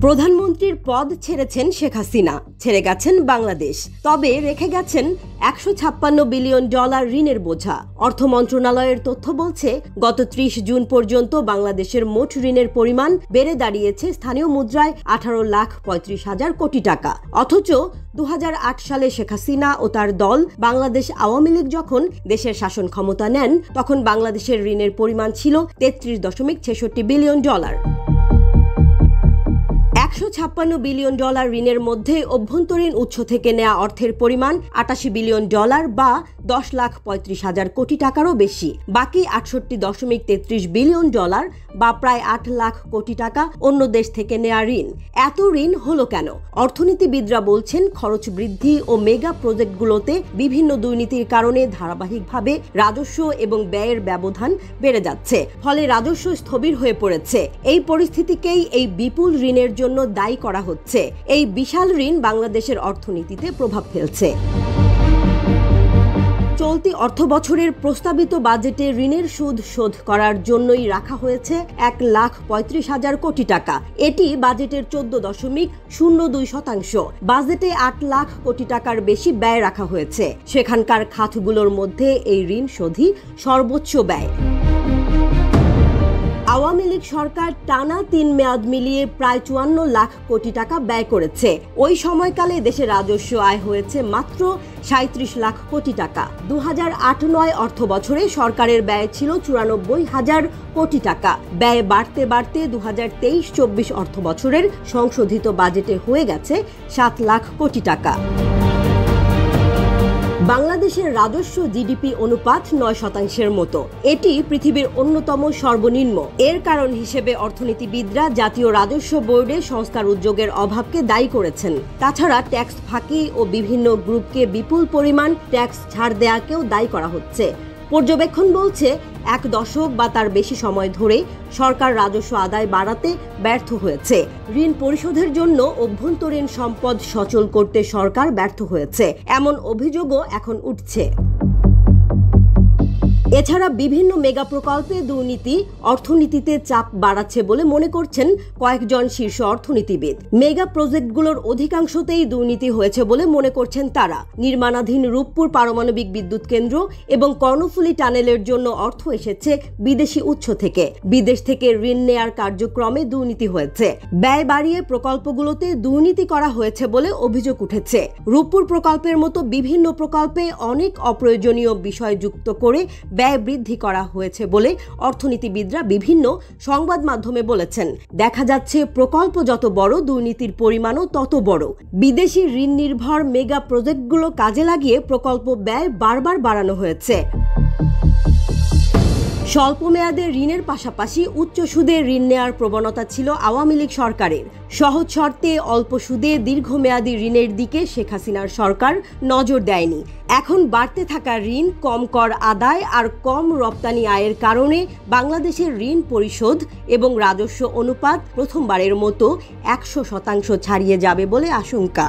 প্রধানমন্ত্রীর পদ ছেড়েছেন শেখ হাসিনা, ছেড়ে গেছেন বাংলাদেশ, তবে রেখে গেছেন $156 বিলিয়ন ঋণের বোঝা। অর্থ মন্ত্রণালয়ের তথ্য বলছে, গত 30 জুন পর্যন্ত বাংলাদেশের মোট ঋণের পরিমাণ বেড়ে দাঁড়িয়েছে স্থানীয় মুদ্রায় 18,35,000 কোটি টাকা। অথচ 2008 সালে শেখ হাসিনা ও তার দল বাংলাদেশ আওয়ামী লীগ যখন দেশের শাসন ক্ষমতা নেন, তখন বাংলাদেশের ঋণের পরিমাণ ছিল $33.66 বিলিয়ন। $156 বিলিয়ন ঋণের মধ্যে অভ্যন্তরীণ উৎস থেকে নেওয়া অর্থের পরিমাণ $88 বিলিয়ন বা 10,35,000 কোটি টাকারও বেশি। বাকি $68.33 বিলিয়ন বা প্রায় 8 লাখ কোটি টাকা অন্য দেশ থেকে নেওয়া ঋণ। এত ঋণ হলো কেন? অর্থনীতিবিদরা বলছেন, খরচ বৃদ্ধি ও মেগা প্রজেক্টগুলোতে বিভিন্ন দুর্নীতির কারণে ধারাবাহিকভাবে রাজস্ব এবং ব্যয়ের ব্যবধান বেড়ে যাচ্ছে, ফলে রাজস্ব স্থবির হয়ে পড়েছে। এই পরিস্থিতিকেই এই বিপুল ঋণের জন্য দায়ী করা হচ্ছে। এই বিশাল ঋণ বাংলাদেশের অর্থনীতিতে প্রভাব ফেলছে। চলতি অর্থবছরের প্রস্তাবিত বাজেটে ঋণের সুদ শোধ করার জন্যই রাখা হয়েছে 1,35,000 কোটি টাকা। এটি বাজেটের 14.02%। বাজেটে 8 লাখ কোটি টাকার বেশি ব্যয় রাখা হয়েছে। সেখানকার খাতগুলোর মধ্যে এই ঋণ শোধই সর্বোচ্চ ব্যয়। আওয়ামী লীগ সরকার টানা 3 মেয়াদ মিলিয়ে প্রায় 54 লাখ কোটি টাকা ব্যয় করেছে। ওই সময়কালে দেশের রাজস্ব আয় হয়েছে মাত্র 37 লাখ কোটি টাকা। 2008-09 অর্থ বছরে সরকারের ব্যয় ছিল 94,000 কোটি টাকা। ব্যয় বাড়তে বাড়তে 2023-24 অর্থ বছরের সংশোধিত বাজেটে হয়ে গেছে 7 লাখ কোটি টাকা। বাংলাদেশের রাজস্ব জিডিপি অনুপাত 9% মতো। এটি পৃথিবীর অন্যতম সর্বনিম্ন। এর কারণ হিসেবে অর্থনীতিবিদরা জাতীয় রাজস্ব বোর্ডে সংস্কার উদ্যোগের অভাবকে দায়ী করেছেন। তাছাড়া ট্যাক্স ফাঁকি ও বিভিন্ন গ্রুপকে বিপুল পরিমাণ ট্যাক্স ছাড় দেওয়াকেও দায়ী করা হচ্ছে। পর্যবেক্ষণ বলছে, 1 দশক বা তার বেশি সময় ধরে সরকার রাজস্ব আদায় বাড়াতে ব্যর্থ হয়েছে। ঋণ পরিশোধের জন্য অভ্যন্তরীণ সম্পদ সচল করতে সরকার ব্যর্থ হয়েছে, এমন অভিযোগও এখন উঠছে। এছাড়া বিভিন্ন মেগা প্রকল্পে দুর্নীতি অর্থনীতিতে চাপ বাড়াচ্ছে বলে মনে করছেন কয়েকজন শীর্ষ অর্থনীতিবিদ। মেগা প্রজেক্টগুলোর অধিকাংশতেই দুর্নীতি হয়েছে বলে মনে করছেন তারা। নির্মাণাধীন রূপপুর পারমাণবিক বিদ্যুৎ কেন্দ্র এবং কর্ণফুলী টানেলের জন্য অর্থ এসেছে বিদেশি উৎস থেকে। বিদেশ থেকে ঋণ নেয়ার কার্যক্রমে দুর্নীতি হয়েছে। ব্যয় বাড়িয়ে প্রকল্পগুলোতে দুর্নীতি করা হয়েছে বলে অভিযোগ উঠেছে। রূপপুর প্রকল্পের মতো বিভিন্ন প্রকল্পে অনেক অপ্রয়োজনীয় বিষয় যুক্ত করে ব্যয় বৃদ্ধি করা হয়েছে বলে অর্থনীতিবিদরা বিভিন্ন সংবাদ মাধ্যমে বলেছেন। দেখা যাচ্ছে, প্রকল্প যত বড়, দুর্নীতির পরিমাণও তত বড়। বিদেশি ঋণ নির্ভর মেগা প্রজেক্টগুলো কাজে লাগিয়ে প্রকল্প ব্যয় বারবার বাড়ানো হয়েছে। স্বল্প মেয়াদে ঋণের পাশাপাশি উচ্চ সুদে ঋণ নেওয়ার প্রবণতা ছিল আওয়ামী লীগ সরকারের। সহজ শর্তে অল্প সুদে দীর্ঘমেয়াদী ঋণের দিকে শেখ হাসিনার সরকার নজর দেয়নি। এখন বাড়তে থাকা ঋণ, কম কর আদায় আর কম রপ্তানি আয়ের কারণে বাংলাদেশের ঋণ পরিশোধ এবং রাজস্ব অনুপাত প্রথমবারের মতো 100% ছাড়িয়ে যাবে বলে আশঙ্কা।